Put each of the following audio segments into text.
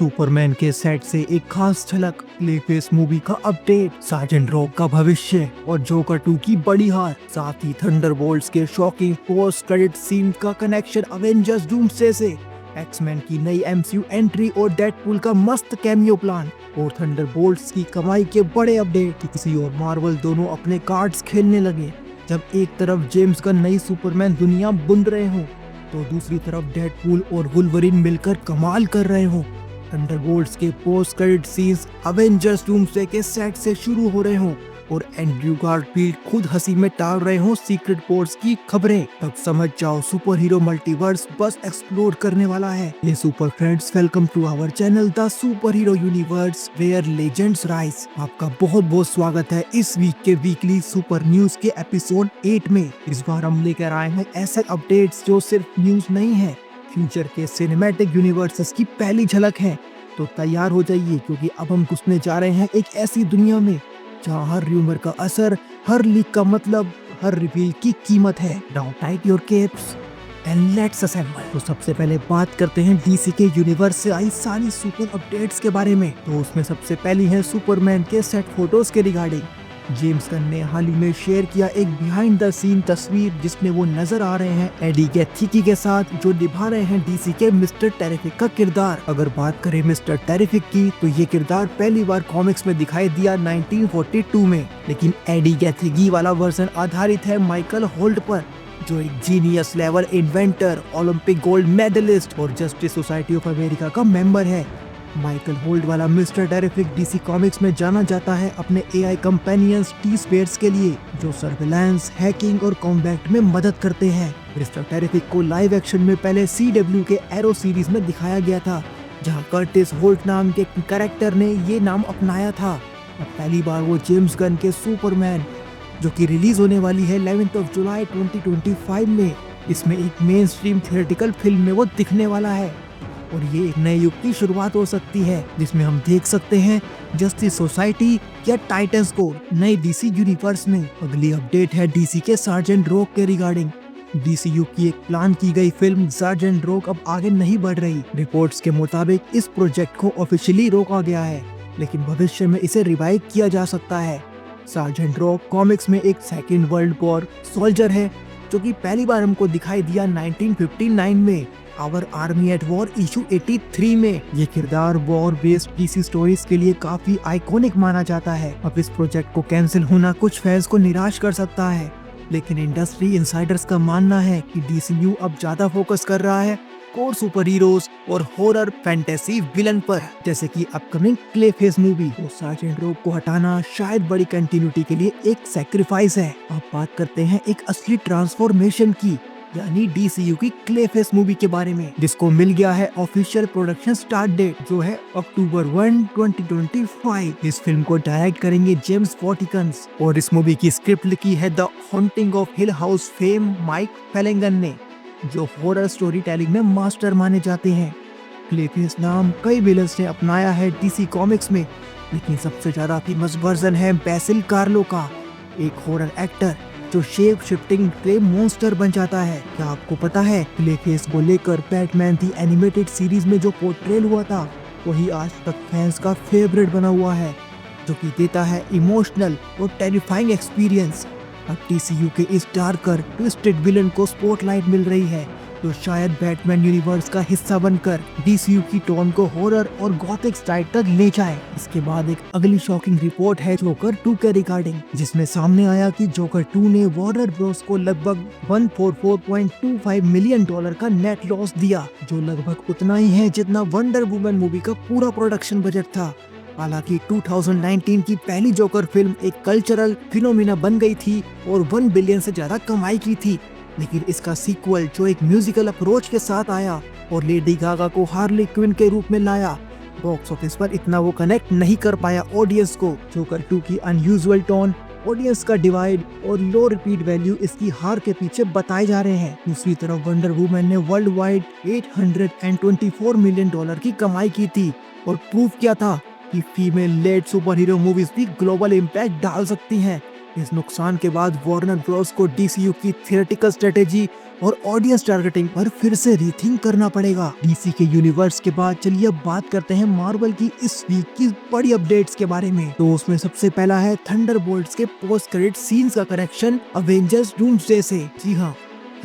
Superman के set से एक खास झलक, क्लेफेस मूवी का अपडेट, सार्जेंट रॉक का भविष्य और जोकर 2 की बड़ी हार, साथ ही थंडरबोल्ट्स के शॉकिंग पोस्ट क्रेडिट सीन का कनेक्शन अवेंजर्स डूम्सडे से, एक्समैन की नई एमसीयू एंट्री और डेडपूल का मस्त कैमियो प्लान और थंडरबोल्ट्स की कमाई के बड़े अपडेट। किसी और मार्वल दोनों अपने कार्ड्स खेलने लगे। जब एक तरफ जेम्स गन नई सुपरमैन दुनिया बुन रहे हो तो दूसरी तरफ डेडपूल और वुल्वरीन मिलकर कमाल कर रहे हो। थंडरबोल्ट्स के post credit scenes Avengers doomsday के सेट से शुरू हो रहे हो और एंड्रयू गारफील्ड खुद हंसी में टाल रहे हो सीक्रेट पोर्ट्स की खबरें। तब समझ जाओ सुपर हीरो मल्टीवर्स बस एक्सप्लोर करने वाला है। ये super friends, welcome to our channel the super hero universe where legends rise. आपका बहुत बहुत स्वागत है इस वीक के वीकली सुपर न्यूज के एपिसोड 8 में। इस बार हम लेकर आए हैं ऐसे अपडेट्स जो सिर्फ न्यूज नहीं है, फ्यूचर के सिनेमैटिक यूनिवर्सेस की पहली झलक है। तो तैयार हो जाइए क्योंकि अब हम घुसने जा रहे हैं एक ऐसी दुनिया में जहाँ हर र्यूमर का असर, हर लीक का मतलब, हर रिवील की कीमत है। Now tight your keeps and let's assemble. तो सबसे पहले बात करते हैं डीसी के यूनिवर्स से आई सारी सुपर अपडेट्स के बारे में। तो उसमें सबसे पहली है सुपरमैन के सेट फोटोज के रिगार्डिंग। जेम्स गन ने हाल ही में शेयर किया एक बिहाइंड द सीन तस्वीर जिसमें वो नजर आ रहे हैं एडी गैथिकी के साथ, जो निभा रहे हैं डीसी के मिस्टर टेरिफिक का किरदार। अगर बात करें मिस्टर टेरिफिक की तो ये किरदार पहली बार कॉमिक्स में दिखाई दिया 1942 में, लेकिन एडी गैथिकी वाला वर्जन आधारित है माइकल होल्ट पर, जो एक genius level inventor, Olympic gold medallist और जस्टिस सोसाइटी ऑफ अमेरिका का मेंबर है। माइकल होल्ट वाला मिस्टर टेरिफिक डीसी कॉमिक्स में जाना जाता है अपने एआई कंपेनियंस टी-स्पेयर्स के लिए, जो सर्विलांस, हैकिंग और कॉम्बैट में मदद करते हैं। मिस्टर टेरिफिक को लाइव एक्शन में पहले CW के एरो सीरीज में दिखाया गया था, जहां कर्टिस होल्ट नाम के कैरेक्टर ने ये नाम अपनाया था। अब पहली बार वो जेम्स गन के सुपरमैन, जो कि रिलीज होने वाली है 11 जुलाई 2025 में, इसमें एक मेन स्ट्रीम थिएट्रिकल फिल्म में वो दिखने वाला है। और ये एक नए युग की शुरुआत हो सकती है जिसमें हम देख सकते हैं जस्टिस सोसाइटी या टाइटंस को नए डीसी यूनिवर्स में। अगली अपडेट है डीसी के सार्जेंट रॉक के रिगार्डिंग। डीसीयू की एक प्लान की गई फिल्म सार्जेंट रॉक अब आगे नहीं बढ़ रही। रिपोर्ट्स के मुताबिक इस प्रोजेक्ट को ऑफिशियली रोका गया है, लेकिन भविष्य में इसे रिवाइव किया जा सकता है। सार्जेंट रॉक कॉमिक्स में एक सेकेंड वर्ल्ड वॉर सोल्जर है, जो कि पहली बार हमको दिखाई दिया 1959 में Our Army at War issue 83 में। ये किरदार वॉर बेस्ड डीसी स्टोरीज के लिए काफी आइकॉनिक माना जाता है। अब इस प्रोजेक्ट को कैंसिल होना कुछ फैंस को निराश कर सकता है, लेकिन इंडस्ट्री इनसाइडर्स का मानना है कि डीसीयू अब ज्यादा फोकस कर रहा है कोर सुपर हीरोज और हॉरर फैंटेसी विलन पर, जैसे कि अपकमिंग क्लेफेस मूवी। तो सार्जेंट रॉक को हटाना शायद बड़ी कंटिन्यूटी के लिए एक सैक्रिफाइस है। अब बात करते हैं एक असली ट्रांसफॉर्मेशन की, यानी डीसीयू की क्लेफेस मूवी के बारे में, जिसको मिल गया है ऑफिशियल प्रोडक्शन स्टार्ट डेट, जो है अक्टूबर 1, 2025। इस फिल्म को डायरेक्ट करेंगे जेम्स वॉटिकन्स और इस मूवी की स्क्रिप्ट लिखी है the haunting of Hill House fame Mike Flanagan ने, जो हॉरर स्टोरी टेलिंग में मास्टर माने जाते हैं। क्लेफेस नाम कई विलन्स ने अपनाया है डीसी कॉमिक्स में, लेकिन सबसे ज्यादा फेमस वर्जन है बेसिल कार्लो का, एक हॉरर एक्टर जो शेप शिफ्टिंग ग्रे मॉन्स्टर बन जाता है। क्या आपको पता है क्लेफेस को लेकर बैटमैन दी एनिमेटेड सीरीज में जो पोर्ट्रेल हुआ था वही आज तक फैंस का फेवरेट बना हुआ है, जो कि देता है इमोशनल और टेरिफाइंग एक्सपीरियंस। अब डीसीयू के इस डार्कर ट्विस्टेड विलन को स्पॉटलाइट मिल रही है, तो शायद बैटमैन यूनिवर्स का हिस्सा बनकर डीसीयू की टोन को हॉरर और गॉथिक स्टाइल तक ले जाए। इसके बाद एक अगली शॉकिंग रिपोर्ट है जोकर 2 के रिगार्डिंग, जिसमें सामने आया कि जोकर 2 ने वार्नर ब्रोस को लगभग $144.25 मिलियन का नेट लॉस दिया, जो लगभग उतना ही है जितना वंडर वुमन मूवी का पूरा प्रोडक्शन बजट था। हालांकि 2019 की पहली जोकर फिल्म एक कल्चरल फिनोमिना बन गई थी और 1 बिलियन से ज्यादा कमाई की थी, लेकिन इसका सीक्वल जो एक म्यूजिकल अप्रोच के साथ आया और लेडी गागा को हार्ली क्विन के रूप में लाया, बॉक्स ऑफिस पर इतना वो कनेक्ट नहीं कर पाया ऑडियंस को। जोकर 2 की अनयूजुअल टोन, ऑडियंस का डिवाइड और लो रिपीट वैल्यू इसकी हार के पीछे बताए जा रहे हैं। दूसरी तरफ वंडर वुमन ने वर्ल्ड वाइड $824 मिलियन की कमाई की थी और प्रूव किया था कि female led super hero movies भी ग्लोबल इम्पैक्ट डाल सकती हैं। इस नुकसान के बाद वार्नर ब्रोस को डीसीयू की थियोरेटिकल स्ट्रेटेजी और ऑडियंस टारगेटिंग पर फिर से रीथिंक करना पड़ेगा। डीसी के यूनिवर्स के बाद चलिए अब बात करते हैं मार्वल की इस वीक की बड़ी अपडेट्स के बारे में। तो उसमें सबसे पहला है थंडरबोल्ट्स के पोस्ट क्रेडिट सीन्स का कनेक्शन अवेंजर्स डूम्सडे से। जी हाँ,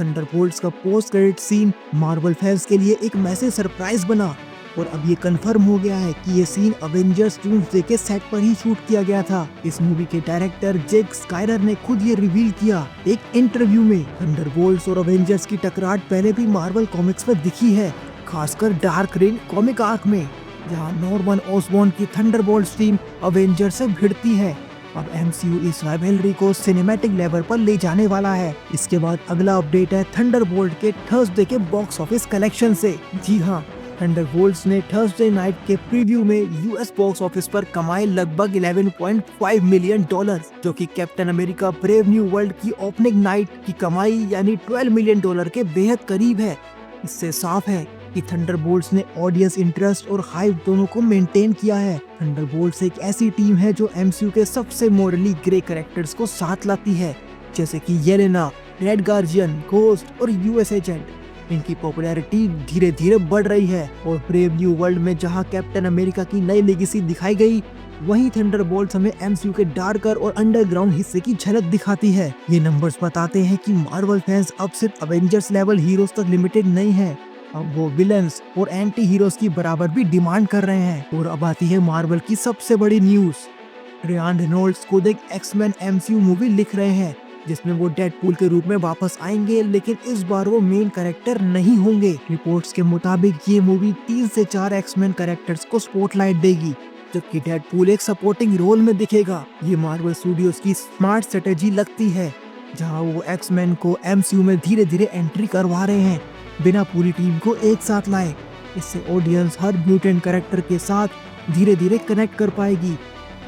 थंडरबोल्ट्स का post credit scene Marvel fans के लिए एक मैसेज सरप्राइज बना और अब ये कंफर्म हो गया है कि ये सीन अवेंजर्स डूम्सडे के सेट पर ही शूट किया गया था। इस मूवी के डायरेक्टर जेक स्कायरर ने खुद ये रिवील किया एक इंटरव्यू में। थंडरबोल्ट्स और अवेंजर्स की टकराट पहले भी मार्वल कॉमिक्स में दिखी है, खासकर डार्क रेन कॉमिक आर्क में, जहां नॉर्मन ऑसबॉर्न की थंडरबोल्ट्स टीम अवेंजर्स से भिड़ती है। अब एमसीयू इस राइवलरी को सिनेमैटिक लेवल पर ले जाने वाला है। इसके बाद अगला अपडेट है थंडरबोल्ट के थर्सडे के बॉक्स ऑफिस कलेक्शन से। जी हाँ, थंडरबोल्ट्स ने थर्सडे नाइट के प्रीव्यू में यूएस बॉक्स ऑफिस पर कमाए लगभग $11.5 मिलियन, जो कि captain America brave new world की ओपनिंग नाइट की कमाई यानी $12 मिलियन के बेहद करीब है। इससे साफ है कि थंडरबोल्ट्स ने ऑडियंस इंटरेस्ट और हाइप दोनों को मेंटेन किया है। थंडरबोल्ट्स एक ऐसी टीम है जो एमसीयू के सबसे मोरली ग्रे कैरेक्टर्स को साथ लाती है, जैसे कि येलेना, रेड गार्जियन, घोस्ट और यूएस एजेंट। इनकी पॉपुलैरिटी धीरे धीरे बढ़ रही है और ब्रेव न्यू वर्ल्ड में जहां कैप्टन अमेरिका की नई लेगेसी दिखाई गई, वहीं थंडरबोल्ट्स हमें एमसीयू के डार्कर और अंडरग्राउंड हिस्से की झलक दिखाती है। ये नंबर्स बताते हैं कि मार्वल फैंस अब सिर्फ अवेंजर्स लेवल हीरोज तक लिमिटेड नहीं है, अब वो विलन्स और एंटी हीरोज की बराबर भी डिमांड कर रहे हैं। और अब आती है मार्वल की सबसे बड़ी न्यूज। रियान रेनॉल्ड्स खुद एक एक्समैन एमसीयू मूवी लिख रहे हैं, जिसमें वो डेडपूल के रूप में वापस आएंगे, लेकिन इस बार वो मेन कैरेक्टर नहीं होंगे। रिपोर्ट्स के मुताबिक ये मूवी 3 से 4 एक्समैन कैरेक्टर्स को स्पॉटलाइट देगी, जबकि डेडपूल एक सपोर्टिंग रोल में दिखेगा। ये मार्वल स्टूडियोज की स्मार्ट स्ट्रेटेजी लगती है, जहां वो एक्समैन को एमसीयू में धीरे धीरे एंट्री करवा रहे हैं बिना पूरी टीम को एक साथ लाए। इससे ऑडियंस हर म्यूटेंट कैरेक्टर के साथ धीरे धीरे कनेक्ट कर पाएगी।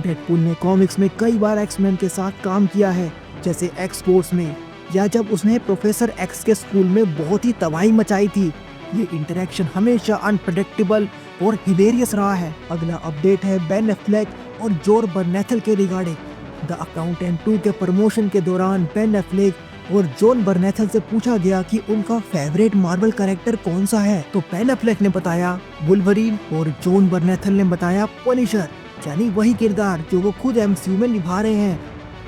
डेडपूल ने कॉमिक्स में कई बार एक्समैन के साथ काम किया है, जैसे एक्स फोर्स में, या जब उसने प्रोफेसर एक्स के स्कूल में बहुत ही तबाही मचाई थी। ये इंटरेक्शन हमेशा अनप्रेडिक्टेबल और हिलेरियस रहा है। अगला अपडेट है बेन एफ्लेक और जोर बर्नेथल के रिगार्डिंग। द अकाउंटेंट 2 के प्रमोशन के दौरान बेन एफ्लेक और जॉन बर्नेथल से पूछा गया कि उनका फेवरेट मार्वल कैरेक्टर कौन सा है, तो बेन एफ्लेक ने बताया वुल्वरीन और जॉन बर्नेथल ने बताया पनिशर, यानी वही किरदार जो वो खुद एमसीयू में निभा रहे हैं।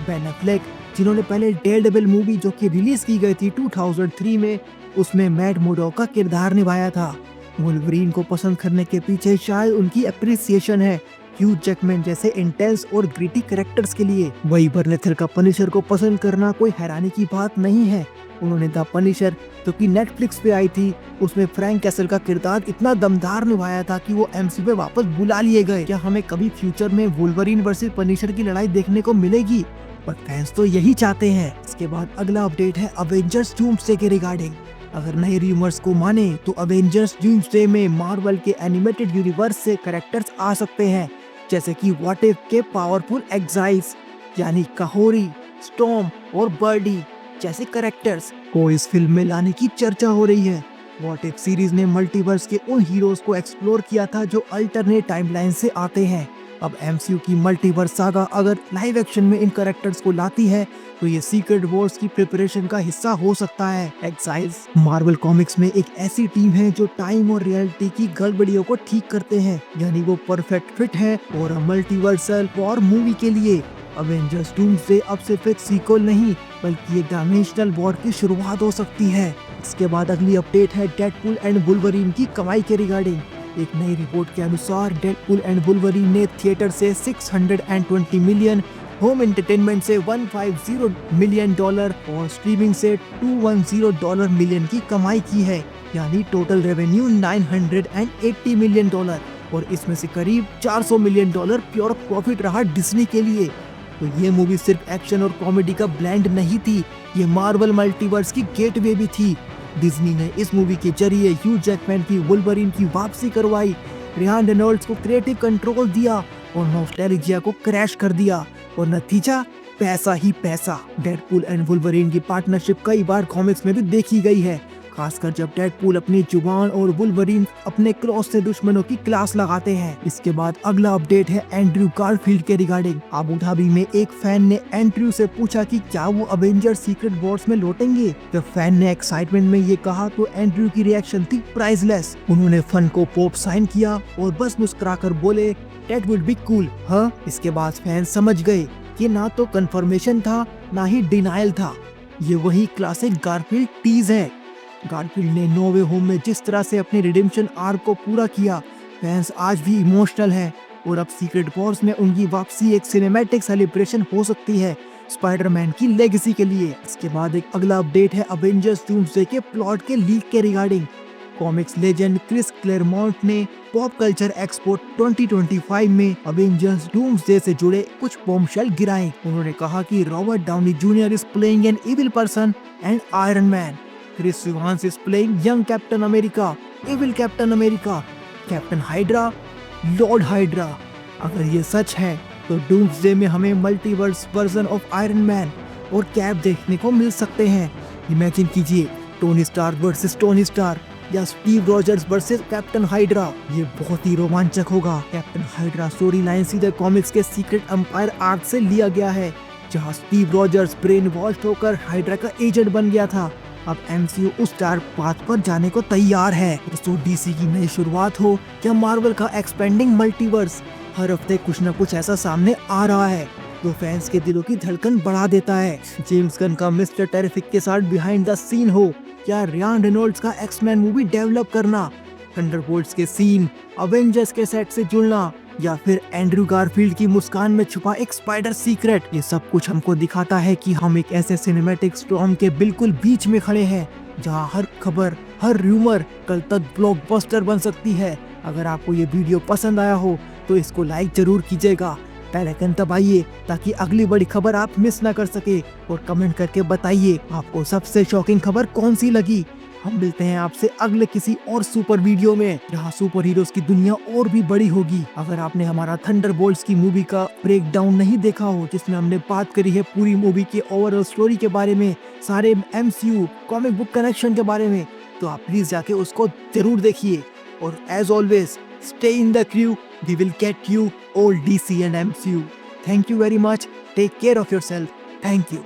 बेन एफ्लेक, जिन्होंने पहले डेयरडेविल मूवी जो कि रिलीज की गई थी 2003 में, उसमें मैट मोडॉक का किरदार निभाया था। वुल्वरीन को पसंद करने के पीछे शायद उनकी अप्रिसिएशन है ह्यू जैकमैन जैसे इंटेंस और ग्रिटी कैरेक्टर्स के लिए। वही बर्नेथल का पनिशर को पसंद करना कोई हैरानी की बात नहीं है। उन्होंने द पनिशर, जो कि नेटफ्लिक्स पे आई थी, उसमें फ्रैंक कैसल का किरदार इतना दमदार निभाया था कि वो एमसीयू पे वापस बुला लिए गए। क्या हमें कभी फ्यूचर में वुल्वरीन वर्सेस पनिशर की लड़ाई देखने को मिलेगी? पर फैंस तो यही चाहते हैं। इसके बाद अगला अपडेट है अवेंजर्स डूम्सडे के रिगार्डिंग। अगर नए रूमर्स को माने तो अवेंजर्स डूम्सडे में मार्वल के एनिमेटेड यूनिवर्स से कैरेक्टर्स आ सकते हैं, जैसे कि व्हाट इफ के पावरफुल एग्जाइल्स यानी काहोरी, स्टॉर्म और बर्डी जैसे कैरेक्टर्स को इस फिल्म में लाने की चर्चा हो रही है। व्हाट इफ सीरीज ने मल्टीवर्स के उन हीरोज को एक्सप्लोर किया था जो अल्टरनेट टाइमलाइन से आते हैं। अब एमसीयू की मल्टीवर्स सागा अगर लाइव एक्शन में इन कैरेक्टर्स को लाती है तो ये सीक्रेट वॉर्स की प्रिपरेशन का हिस्सा हो सकता है। एक्साइल्स मार्वल कॉमिक्स में एक ऐसी टीम है जो टाइम और रियलिटी की गड़बड़ियों को ठीक करते हैं, यानी वो परफेक्ट फिट है और मल्टीवर्सल वॉर मूवी के लिए। अवेंजर्स डूम्सडे अब सिर्फ एक सीक्वल नहीं बल्कि एक डायमेंशनल वॉर की शुरुआत हो सकती है। इसके बाद अगली अपडेट है डेडपूल एंड वुल्वरीन की कमाई के रिगार्डिंग। एक नई रिपोर्ट के अनुसार डेडपूल एंड वुल्वरीन ने थिएटर से 620 मिलियन, होम एंटरटेनमेंट से $150 मिलियन और स्ट्रीमिंग से $210 मिलियन की कमाई की है, यानी टोटल रेवेन्यू $980 मिलियन। और इसमें से करीब $400 मिलियन प्योर प्रॉफिट रहा डिज्नी के लिए। तो ये मूवी सिर्फ एक्शन और कॉमेडी का ब्लेंड नहीं थी, ये मार्वल मल्टीवर्स की गेटवे भी थी। डिज्नी ने इस मूवी के जरिए ह्यू जैकमैन की वुल्वरीन की वापसी करवाई, रियान रेनॉल्ड्स को क्रिएटिव कंट्रोल दिया और नॉस्टैल्जिया को क्रैश कर दिया, और नतीजा पैसा ही पैसा। डेडपूल एंड वुल्वरीन की पार्टनरशिप कई बार कॉमिक्स में भी देखी गई है, खासकर जब डेडपूल अपनी जुबान और वुल्वरीन अपने क्रॉस से दुश्मनों की क्लास लगाते हैं। इसके बाद अगला अपडेट है एंड्रयू गारफील्ड के रिगार्डिंग। अबू धाबी में एक फैन ने एंड्रयू से पूछा कि क्या वो अवेंजर सीक्रेट वॉर्स में लौटेंगे। जब फैन ने एक्साइटमेंट में ये कहा तो एंड्रयू की रिएक्शन थी प्राइसलेस। उन्होंने फन को पॉप साइन किया और बस मुस्कुराकर बोले दैट वुड बी कूल। हाँ, इसके बाद फैन समझ गए कि ना तो कंफर्मेशन था ना ही डिनायल था, ये वही क्लासिक गारफील्ड टीज है। गारफील्ड ने नो वे होम में जिस तरह से अपने रिडेम्पशन आर्क को पूरा किया, फैंस आज भी इमोशनल है और अब सीक्रेट वॉर्स में उनकी वापसी एक सिनेमैटिक सेलिब्रेशन हो सकती है स्पाइडरमैन की लेगेसी के लिए। इसके बाद एक अगला अपडेट है अवेंजर्स डूम्सडे के प्लॉट के लीक के रिगार्डिंग। कॉमिक्स लेजेंड क्रिस क्लेरमॉन्ट ने पॉप कल्चर एक्सपो 2025 में अवेंजर्स डूम्सडे से जुड़े कुछ बॉम्बशेल गिराए। उन्होंने कहा कि Robert Downey junior is playing an evil person and Iron Man, Chris Evans is playing young Captain America, evil Captain America, Captain Hydra, Lord Hydra. अगर ये सच है तो डूम्सडे में हमें multiverse version of Iron Man और Cap देखने को मिल सकते हैं। इमेजिन कीजिए Tony Stark versus Tony Stark या Steve Rogers versus Captain Hydra, ये बहुत ही रोमांचक होगा। कैप्टन हाइड्रा स्टोरी लाइन सीधे कॉमिक्स के सीक्रेट एम्पायर आर्क से लिया गया है, जहां स्टीव रॉजर्स ब्रेन वॉश्ड होकर हाइड्रा का एजेंट बन गया था। अब एमसीयू उस डार्क पाथ पर जाने को तैयार है। तो डीसी की नई शुरुआत हो या मार्वल का एक्सपेंडिंग मल्टीवर्स, हर हफ्ते कुछ न कुछ ऐसा सामने आ रहा है जो फैंस के दिलों की धड़कन बढ़ा देता है। जेम्स गन का मिस्टर टेरिफिक के साथ बिहाइंड द सीन हो या रियान रेनॉल्ड्स का एक्समैन मूवी डेवलप करना, थंडरबोल्ट्स के सीन, अवेंजर्स के सेट से जुड़ना या फिर एंड्रयू गारफील्ड की मुस्कान में छुपा एक स्पाइडर सीक्रेट, ये सब कुछ हमको दिखाता है कि हम एक ऐसे सिनेमैटिक स्टॉर्म के बिल्कुल बीच में खड़े हैं जहां हर खबर, हर रूमर कल तक ब्लॉकबस्टर बन सकती है। अगर आपको ये वीडियो पसंद आया हो तो इसको लाइक जरूर कीजिएगा, बेल आइकन दबाइए ताकि अगली बड़ी खबर आप मिस ना कर सके और कमेंट करके बताइए आपको सबसे शॉकिंग खबर कौन सी लगी। हम मिलते हैं आपसे अगले किसी और सुपर वीडियो में जहां सुपर हीरोज की दुनिया और भी बड़ी होगी। अगर आपने हमारा थंडरबोल्ट्स की मूवी का ब्रेकडाउन नहीं देखा हो जिसमें हमने बात करी है पूरी मूवी के ओवरऑल स्टोरी के बारे में, सारे एमसीयू कॉमिक बुक कनेक्शन के बारे में, तो आप प्लीज जाके उसको जरूर देखिए। और as always stay in the crew, we will get you all DC and MCU. Thank you very much. Take care of yourself. Thank you.